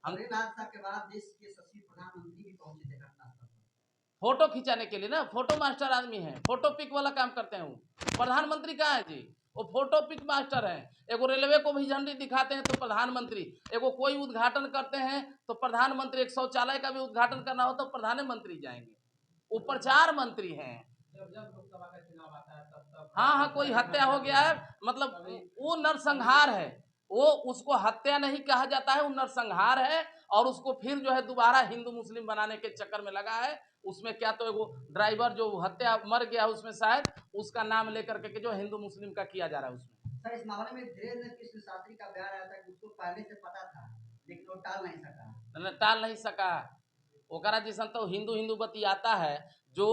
हम रेल हादसा के बाद देश के सचिव प्रधानमंत्री भी पहुंचे थे घटनास्थल पर। फोटो खिंचाने के लिए ना, फोटो मास्टर आदमी है, फोटो पिक वाला काम करते हैं वो। प्रधानमंत्री कहाँ है जी? वो फोटो पिक मास्टर है। एगो रेलवे को भी झंडी दिखाते हैं तो प्रधानमंत्री, एगो कोई उद्घाटन करते हैं तो प्रधानमंत्री, एक शौचालय का भी उद्घाटन करना हो तो प्रधानमंत्री जाएंगे। वो प्रचार मंत्री हैं। जब जब लोकसभा का चुनाव आता है तब तब हाँ हाँ, कोई हत्या हो गया है, मतलब वो नरसंहार है, वो उसको हत्या नहीं कहा जाता है, वो नरसंहार है। और उसको फिर जो है दोबारा हिंदू मुस्लिम बनाने के चक्कर में लगा है। उसमें क्या तो वो ड्राइवर जो हत्या मर गया उसमें शायद उसका नाम लेकर के जो हिंदू मुस्लिम का किया जा रहा है उसमें। सर, इस मामले में धीरेन्द्र कृष्ण शास्त्री का बयान आया था कि उसको पहले से पता था लेकिन वो टाल नहीं सका। टाल नहीं सका। ओकरा जिसन तो हिंदू हिंदू बतियाता है। जो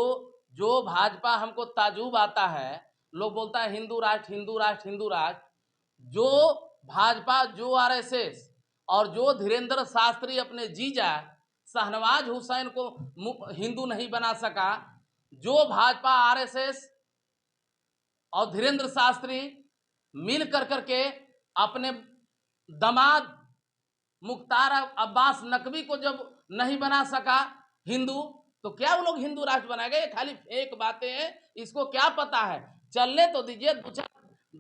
जो भाजपा हमको ताजुब आता है, लोग बोलता है हिंदू राष्ट्र हिंदू राष्ट्र हिंदू राष्ट्र। जो भाजपा, जो आरएसएस और जो धीरेन्द्र शास्त्री अपने जीजा शहनवाज हुसैन को हिंदू नहीं बना सका, जो भाजपा आरएसएस और धीरेन्द्र शास्त्री मिल कर करके अपने दामाद मुख्तार अब्बास नकवी को जब नहीं बना सका हिंदू, तो क्या वो लोग हिंदू राष्ट्र बनाएंगे? ये खाली फेक बातें हैं। इसको क्या पता है? चलने तो दीजिए, दो चार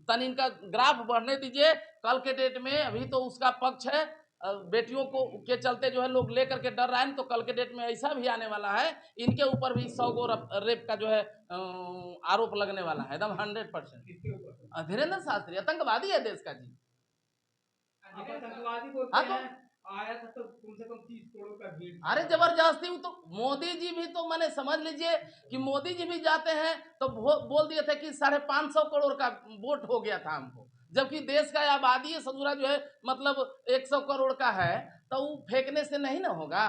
तन इनका ग्राफ बढ़ने दीजिए। कल के डेट में अभी तो उसका पक्ष है, बेटियों को के चलते जो है लोग लेकर के डर रहे हैं, तो कल के डेट में ऐसा भी आने वाला है, इनके ऊपर भी 100 गो रेप का जो है आरोप लगने वाला है, एकदम 100%। धीरेन्द्र शास्त्री आतंकवादी है देश का जी। आतंकवादी बोलते हाँ तो हैं, आया था तो कम से कम 30 करोड़ का भीड़। अरे जबरदस्ती। तो मोदी जी भी तो मैंने समझ लीजिए कि मोदी जी भी जाते हैं तो बोल दिए थे कि 550 करोड़ का वोट हो गया था हमको, जबकि देश का आबादी है सदुरा जो है मतलब 100 करोड़ का है, तो वो फेंकने से नहीं ना होगा।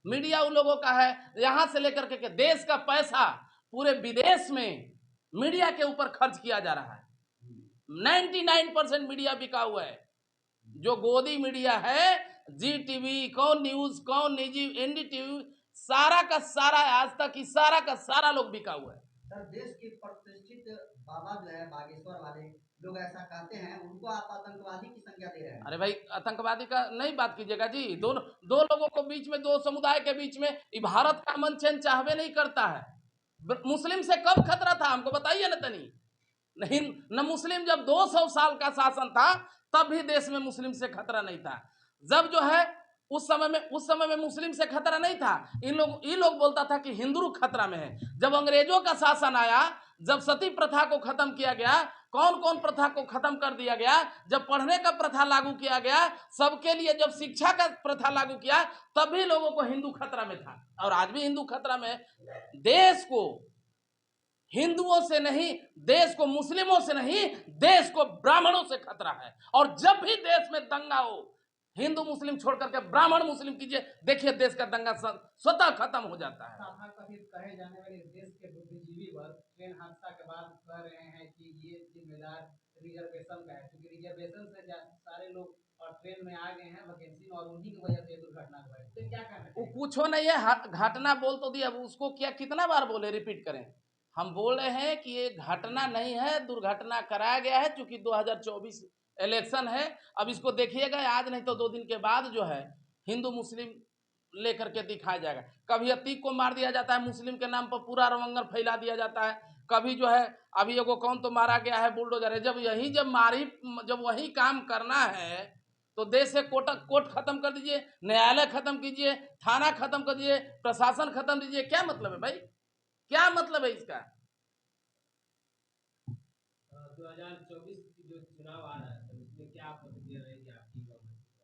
मीडिया उन लोगों का है, यहाँ से लेकर के देश का पैसा पूरे विदेश में मीडिया के ऊपर खर्च किया जा रहा है। 99% मीडिया बिका हुआ है। जो गोदी मीडिया है, जी टीवी, कौन न्यूज, कौन निजी, एनडीटीवी, सारा का सारा, आज तक की सारा का सारा लोग बिका हुआ है। सर, देश के प्रतिष्ठित बाबा जो है बागेश्वर वाले लोग ऐसा कहते हैं, उनको आप आतंकवादी की संज्ञा दे रहे हैं। अरे भाई, आतंकवादी का नहीं बात कीजिएगा जी। दोनों दो लोगों को बीच में, दो समुदाय के बीच में भारत का अमन चैन चाहवे नहीं करता है। मुस्लिम से कब खतरा था हमको बताइए ना तनी। नहीं न, मुस्लिम जब 200 साल का शासन था तब भी देश में मुस्लिम से खतरा नहीं था। जब जो है उस समय में मुस्लिम से खतरा नहीं था। इन लोग बोलता था कि हिंदू खतरा में है। जब अंग्रेजों का शासन आया, जब सती प्रथा को खत्म किया गया, कौन कौन प्रथा को खत्म कर दिया गया, जब पढ़ने का प्रथा लागू किया गया, सबके लिए जब शिक्षा का प्रथा लागू किया, तब भी लोगों को हिंदू खतरा में था और आज भी हिंदू खतरा में है। देश को हिंदुओं से नहीं, देश को मुस्लिमों से नहीं, देश को ब्राह्मणों से खतरा है। और जब भी देश में दंगा हो, हिंदू मुस्लिम छोड़ करके ब्राह्मण मुस्लिम कीजिए, देखिए देश का दंगा स्वतः खत्म हो जाता है। तथाकथित कहे जाने वाले देश के बुद्धिजीवी वर्ग ट्रेन हादसा के बाद कह रहे हैं कि ये जिम्मेदार रिजर्वेशन का है, क्योंकि रिजर्वेशन से सारे लोग और ट्रेन में आ गए हैं वैकेंसी में, और उन्हीं की वजह से दुर्घटना हुआ है। तो क्या कहना वो कुछ नहीं है, घटना बोल तो दिया, अब उसको क्या कितना बार बोले, रिपीट करें? हम बोल रहे हैं कि ये घटना नहीं है, दुर्घटना कराया गया है, क्योंकि 2024 इलेक्शन है। अब इसको देखिएगा, आज नहीं तो 2 दिन के बाद जो है हिंदू मुस्लिम लेकर के दिखाया जाएगा। कभी अतीक को मार दिया जाता है, मुस्लिम के नाम पर पूरा रवंगल फैला दिया जाता है। कभी जो है अभी एगो कौन तो मारा गया है बुलडोजर है। जब वही काम करना है तो देश से कोर्ट खत्म कर दीजिए, न्यायालय खत्म कीजिए, थाना खत्म कर दीजिए, प्रशासन खत्म दीजिए। क्या मतलब है भाई? क्या मतलब है इसका? 2024 जो चुनाव आ रहा है तो उसमें क्या प्रतिक्रिया रहेगी आपकी?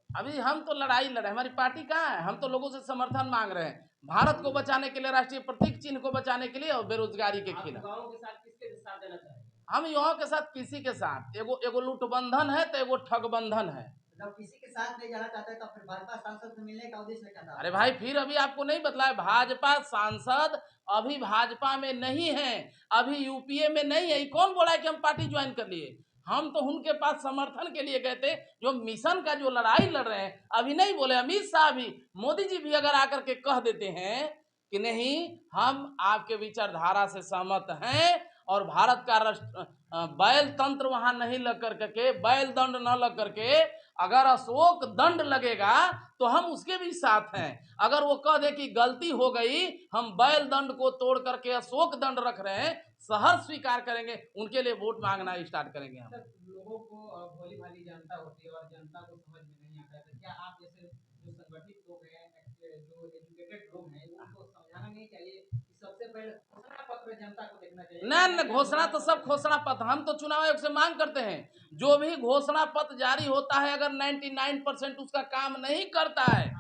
अभी हम तो लड़ाई लड़ रहे हैं, हमारी पार्टी कहाँ है? हम तो लोगों से समर्थन मांग रहे हैं, भारत को बचाने के लिए, राष्ट्रीय प्रतीक चिन्ह को बचाने के लिए और बेरोजगारी के खिलाफ। गाँव के साथ किसके साथ देना चाहेंगे? हम युवाओं के साथ किसी के साथ, एगो लूटबंधन है तो एगो ठगबंधन है। जब किसी के साथ नहीं जाना चाहते तो फिर भाजपा सांसद से मिलने का उद्देश्य क्या था? अरे भाई, फिर अभी आपको नहीं बतलाया, भाजपा सांसद अभी भाजपा में नहीं है, अभी यूपीए में नहीं है। कौन बोला है कि हम पार्टी ज्वाइन कर लिए? हम तो उनके पास समर्थन के लिए गए थे, जो मिशन का जो लड़ाई लड़ रहे हैं। अभी नहीं बोले, अमित शाह भी, मोदी जी भी अगर आकर के कह देते हैं कि नहीं, हम आपके विचारधारा से सहमत हैं और भारत का बैल तंत्र वहां नहीं लग करके, बैल दंड न लग करके अगर अशोक दंड लगेगा तो हम उसके भी साथ हैं। अगर वो कह दे कि गलती हो गई, हम बैल दंड को तोड़ करके अशोक दंड रख रहे हैं, सहर्ष स्वीकार करेंगे, उनके लिए वोट मांगना स्टार्ट करेंगे हम। सर, लोगों को भोली भाली जनता होती है और जनता को समझ में नहीं आता है, तो क्या आप जैसे जो संगठित लोग हैं, जो एजुकेटेड लोग हैं, उनको समझाना नहीं चाहिए कि सबसे पहले घोषणा पत्र जनता को देखना चाहिए? न घोषणा तो सब घोषणा पत्र, हम तो चुनाव आयोग से मांग करते हैं, जो भी घोषणा पत्र जारी होता है अगर 99% उसका काम नहीं करता है,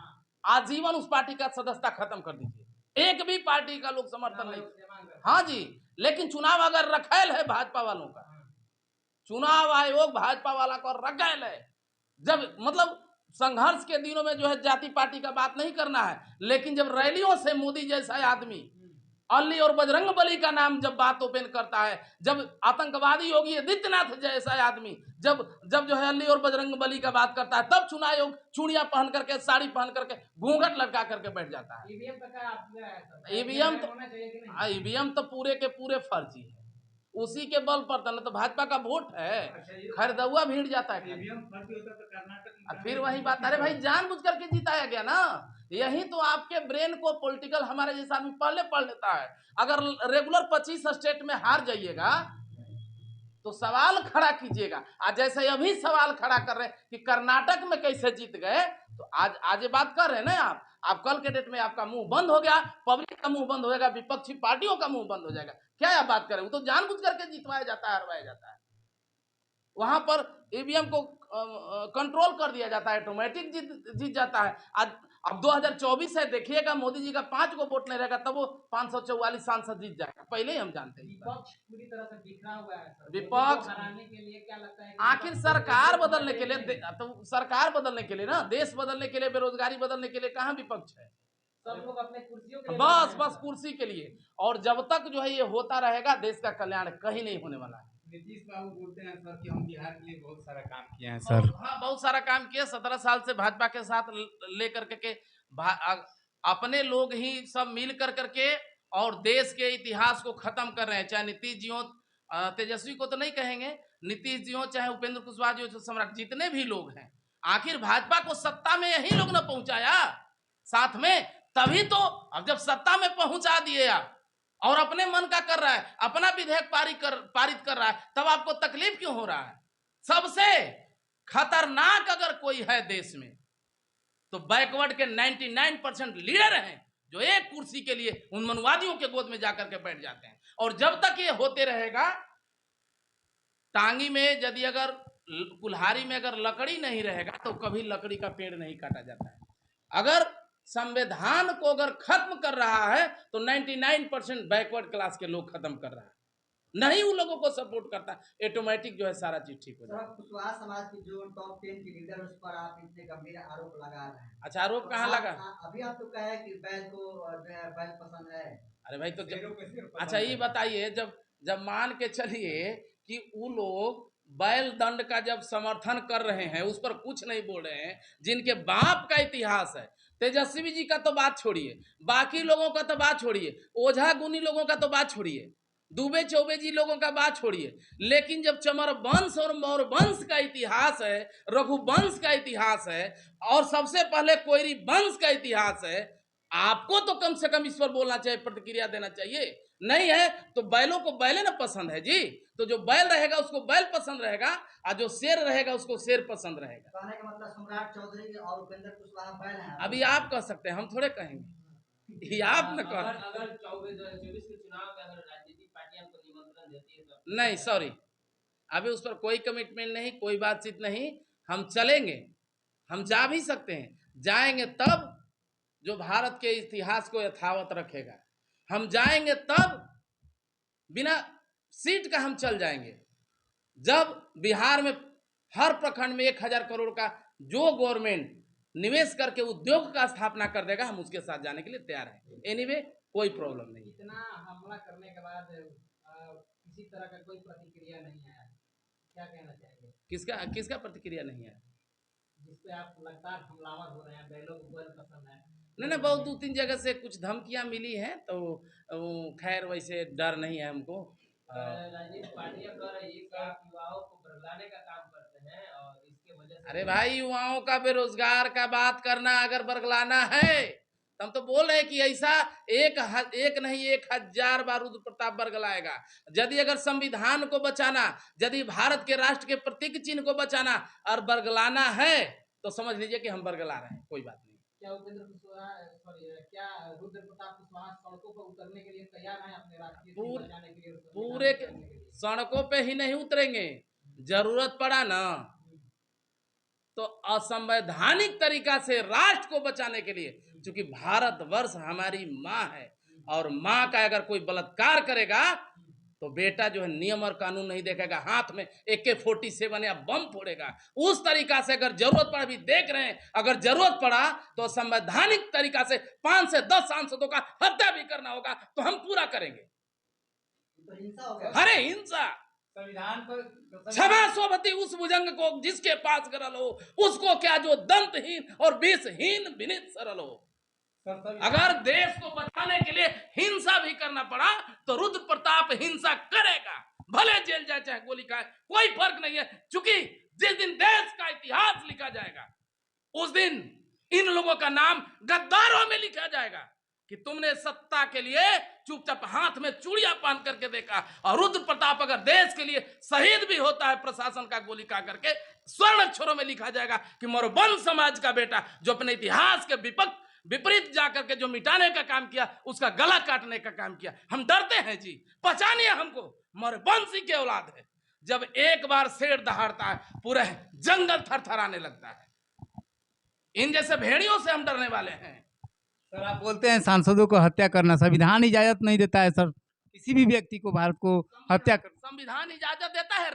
आजीवन उस पार्टी का सदस्यता खत्म कर दीजिए। एक भी पार्टी का लोग समर्थन नहीं। हाँ जी, लेकिन चुनाव अगर रखेल है भाजपा वालों का, चुनाव आयोग भाजपा वाला का रखेल है। जब मतलब संघर्ष के दिनों में जो है जाति पार्टी का बात नहीं करना है, लेकिन जब रैलियों से मोदी जैसा आदमी अली और बजरंग बली का नाम जब बात ओपन करता है, जब आतंकवादी योगी आदित्यनाथ जैसा आदमी जब जब जो है अली और बजरंग बली का बात करता है, तब चुनाव आयोग चूड़ियां पहन करके, साड़ी पहन करके, घूंघट लटका करके बैठ जाता है। ईवीएम तो पूरे के पूरे फर्जी है, उसी के बल पर तो, तो भाजपा का वोट है, खरीदुआ भीड़ जाता है। फिर वही बात, अरे भाई जानबूझ करके जिताया गया ना, यही तो आपके ब्रेन को पॉलिटिकल हमारे जैसा आदमी पहले पढ़ लेता है। अगर रेगुलर 25 स्टेट में हार जाइएगा तो सवाल खड़ा कीजिएगा। आज जैसे अभी सवाल खड़ा कर रहे हैं कि कर्नाटक में कैसे जीत गए, तो आज ये बात कर रहे हैं ना आप कल के डेट में आपका मुंह बंद हो गया, पब्लिक का मुंह बंद हो जाएगा, विपक्षी पार्टियों का मुंह बंद हो जाएगा। क्या आप बात करें, वो तो जानबूझ करके जितवाया जाता है, हरवाया जाता है। वहां पर ईवीएम को कंट्रोल कर दिया जाता है, ऑटोमेटिक जीत जाता है। आज अब 2024 है, देखिएगा मोदी जी का 5 को वोट नहीं रहेगा तब वो 544 सांसद जीत जाएगा, पहले ही हम जानते हैं। विपक्ष पूरी तरह से बिखरा हुआ है सर। विपक्ष हराने के लिए क्या लगता है, आखिर सरकार बदलने के लिए, तो सरकार बदलने के लिए ना, देश बदलने के लिए, बेरोजगारी बदलने के लिए कहाँ विपक्ष है? सब लोग अपने कुर्सियों के लिए बस कुर्सी के लिए। और जब तक जो है ये होता रहेगा, देश का कल्याण कहीं नहीं होने वाला है। नीतीश बाबू बोलते हैं सर कि हम बिहार के लिए बहुत सारा काम किए हैं सर। हाँ, बहुत सारा काम किया। 17 साल से भाजपा के साथ लेकर के अपने लोग ही सब मिल करके और देश के इतिहास को खत्म कर रहे हैं। चाहे नीतीश जी हो, तेजस्वी को तो नहीं कहेंगे, नीतीश जी हो, चाहे उपेंद्र कुशवाहा जी हो, सम्राट, जितने भी लोग हैं, आखिर भाजपा को सत्ता में यही लोग ने पहुंचाया साथ में, तभी तो अब जब सत्ता में पहुंचा दिए आप और अपने मन का कर रहा है, अपना विधेयक पारित कर रहा है, तब आपको तकलीफ क्यों हो रहा है? सबसे खतरनाक अगर कोई है देश में तो बैकवर्ड के 99% लीडर हैं, जो एक कुर्सी के लिए उन मनवादियों के गोद में जाकर के बैठ जाते हैं। और जब तक ये होते रहेगा, टांगी में यदि अगर कुल्हाड़ी में अगर लकड़ी नहीं रहेगा तो कभी लकड़ी का पेड़ नहीं काटा जाता है। अगर संविधान को अगर खत्म कर रहा है तो 99% बैकवर्ड क्लास के लोग खत्म कर रहा है, नहीं उन लोगों को सपोर्ट करता, ऑटोमेटिक जो है सारा चीज ठीक हो जाता है। कुशवाहा समाज की जो टॉप 10 की लीडर, उस पर आप इतने गंभीर आरोप लगा रहे हैं। अच्छा, आरोप कहाँ लगा? अभी आप तो कहे कि बैल को बैल पसंद है। अरे भाई तो अच्छा ये बताइए, जब मान के चलिए कि वो लोग बैल दंड का जब समर्थन कर रहे हैं, उस पर कुछ नहीं बोल रहे हैं, जिनके बाप का इतिहास है, तेजस्वी जी का तो बात छोड़िए, बाकी लोगों का तो बात छोड़िए, ओझा गुनी लोगों का तो बात छोड़िए, दुबे चौबे जी लोगों का बात छोड़िए, लेकिन जब चमर वंश और मौर्य वंश का इतिहास है, रघुवंश का इतिहास है और सबसे पहले कोयरी वंश का इतिहास है, आपको तो कम से कम इस पर बोलना चाहिए, प्रतिक्रिया देना चाहिए। नहीं है तो बैलों को बैले ना पसंद है जी, तो जो बैल रहेगा उसको बैल पसंद रहेगा और जो शेर रहेगा उसको शेर पसंद रहेगा। कहने का मतलब सम्राट चौधरी और उपेंद्र कुशवाहा बैल हैं। अभी आप कह सकते हैं, हम थोड़े कहेंगे, ये आप न कह। अगर 24 के चुनाव में अगर राजनीतिक पार्टी आपको निमंत्रण देती है तो नहीं, सॉरी, अभी उस पर कोई कमिटमेंट नहीं, कोई बातचीत नहीं। हम चलेंगे, हम जा भी सकते हैं, जाएंगे तब जो भारत के इतिहास को यथावत रखेगा। हम जाएंगे तब बिना सीट का हम चल जाएंगे, जब बिहार में हर प्रखंड में 1000 करोड़ का जो गवर्नमेंट निवेश करके उद्योग का स्थापना कर देगा, हम उसके साथ जाने के लिए तैयार हैं। एनीवे कोई प्रॉब्लम नहीं। इतना हमला करने के बाद किसी तरह का कोई प्रतिक्रिया नहीं आया, क्या कहना चाहेंगे? किसका प्रतिक्रिया नहीं है? जिसपे आप लगातार हमलावर हो रहे हैं, बैलों को बैल पसंद है। नहीं, बहुत 2-3 जगह से कुछ धमकियां मिली हैं, तो खैर वैसे डर नहीं है हमको। राजनीतिक पार्टियां कर रही है कि आप युवाओं को बरगलाने का काम करते हैं और इसके वजह अरे भाई, युवाओं का बेरोजगार का बात करना अगर बरगलाना है, हम तो बोल रहे हैं कि ऐसा एक नहीं 1000 बार रुद्र प्रताप बरगलाएगा। यदि अगर संविधान को बचाना, यदि भारत के राष्ट्र के प्रतीक चिन्ह को बचाना और बरगलाना है, तो समझ लीजिए कि हम बरगला रहे हैं, कोई बात नहीं। क्या उपेंद्र कुशवाहा सॉरी क्या रुद्र प्रताप कुशवाहा सड़कों पर उतरने के लिए तैयार हैं अपने राष्ट्रीय चिन्ह पूरे बचाने के लिए, पूरे संविधान बचाने के लिए? सड़कों पे ही नहीं उतरेंगे, जरूरत पड़ा ना तो असंवैधानिक तरीका से राष्ट्र को बचाने के लिए, क्योंकि भारतवर्ष हमारी माँ है, और माँ का अगर कोई बलात्कार करेगा तो बेटा जो है नियम और कानून नहीं देखेगा, हाथ में AK-47 या बम फोड़ेगा। उस तरीका से अगर जरूरत पड़ा, भी देख रहे हैं, अगर जरूरत पड़ा तो संवैधानिक तरीका से 5 से 10 सांसदों का हत्या भी करना होगा तो हम पूरा करेंगे। तो हिंसा हो गया। अरे हिंसा, संविधान पर क्षमा सोबती उस भुजंग को जिसके पास गरल हो, उसको क्या जो दंतहीन और विषहीन विनीत सरल हो। अगर देश को बचाने के लिए हिंसा भी करना पड़ा तो रुद्र प्रताप हिंसा करेगा, भले जेल जाए चाहे गोली खाए, कोई फर्क नहीं है। क्योंकि जिस दिन देश का इतिहास लिखा जाएगा, उस दिन इन लोगों का नाम गद्दारों में लिखा जाएगा कि तुमने सत्ता के लिए चुपचाप हाथ में चूड़ियां पहन करके देखा। और रुद्र प्रताप अगर देश के लिए शहीद भी होता है प्रशासन का गोली खा करके, स्वर्ण अक्षरों में लिखा जाएगा कि मरुबन समाज का बेटा जो अपने इतिहास के विपरीत जाकर के जो मिटाने का काम किया, उसका गला काटने का काम किया। हम डरते हैं जी, पहचानिए हमको, मरुवंशी के औलाद है। जब एक बार शेर दहाड़ता है, पूरा जंगल थरथराने लगता है। इन जैसे भेड़ियों से हम डरने वाले हैं। सर आप बोलते हैं सांसदों को हत्या करना, संविधान इजाजत नहीं देता है सर किसी भी व्यक्ति को भारत को हत्या कर। संविधान इजाजत देता है।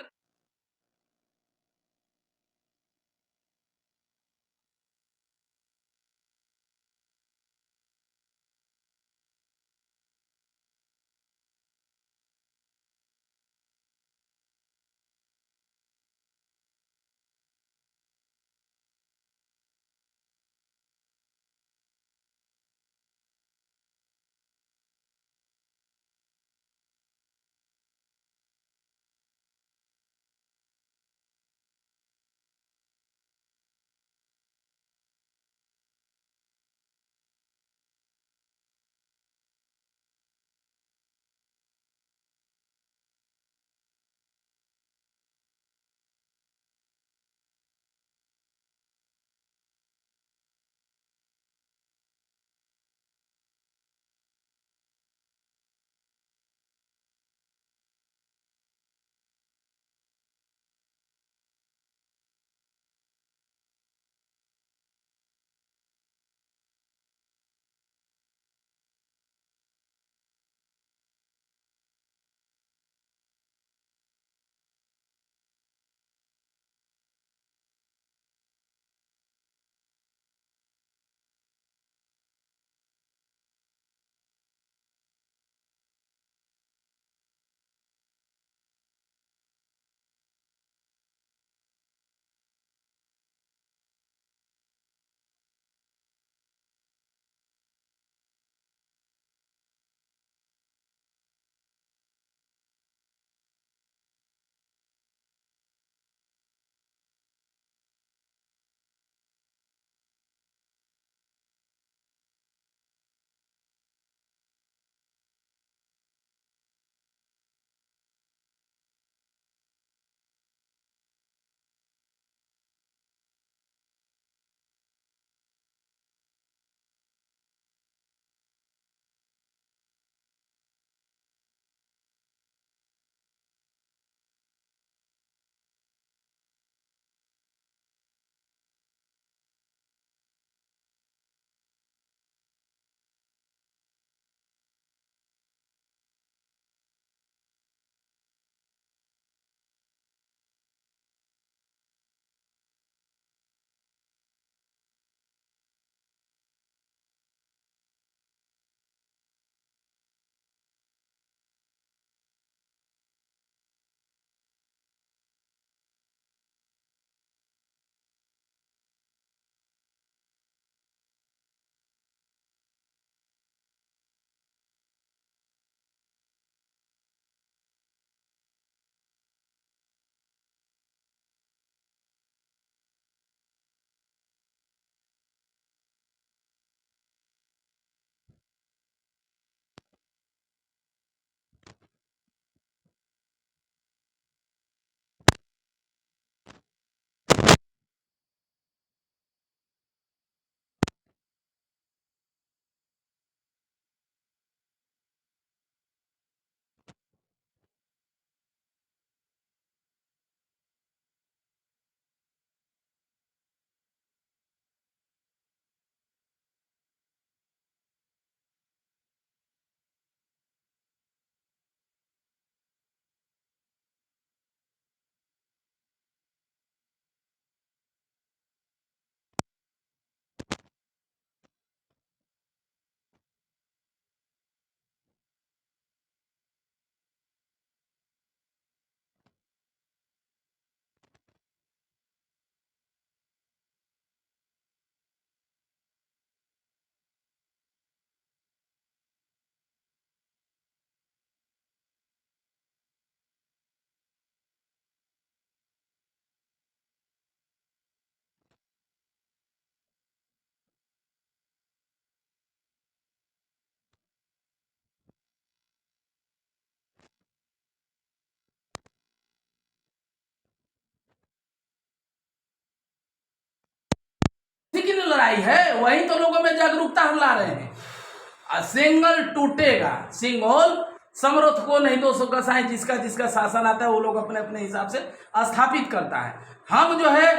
लड़ाई है, वही तो लोगों में जागरूकता हम ला रहे हैं। सिंगल टूटेगा, सिंगल समर्थ को नहीं 200 कसाएं, जिसका जिसका शासन आता है वो लोग अपने अपने हिसाब से स्थापित करता है। हम जो है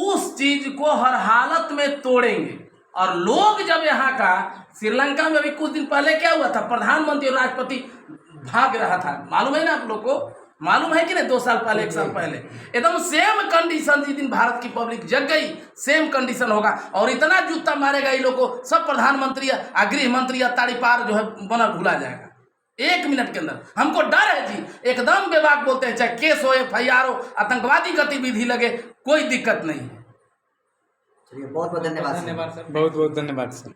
उस चीज को हर हालत में तोड़ेंगे। और लोग जब यहाँ का, श्रीलंका में भी कुछ दिन पहले क्या हुआ था, प्रधानमंत्री और राष्ट्रपति भाग रहा था, मालूम है ना आप लोग को, मालूम है कि नहीं, 2 साल पहले 1 साल पहले एकदम सेम कंडीशन, जिस दिन भारत की पब्लिक जग गई सेम कंडीशन होगा। और इतना जूता मारेगा ये लोग को, सब प्रधानमंत्री या गृह मंत्री या ताड़ी पार जो है बना भूला जाएगा 1 मिनट के अंदर। हमको डर है जी, एकदम बेबाक बोलते हैं, चाहे केस हो, FIR हो, आतंकवादी गतिविधि लगे, कोई दिक्कत नहीं है। चलिए बहुत बहुत धन्यवाद। बहुत बहुत धन्यवाद सर।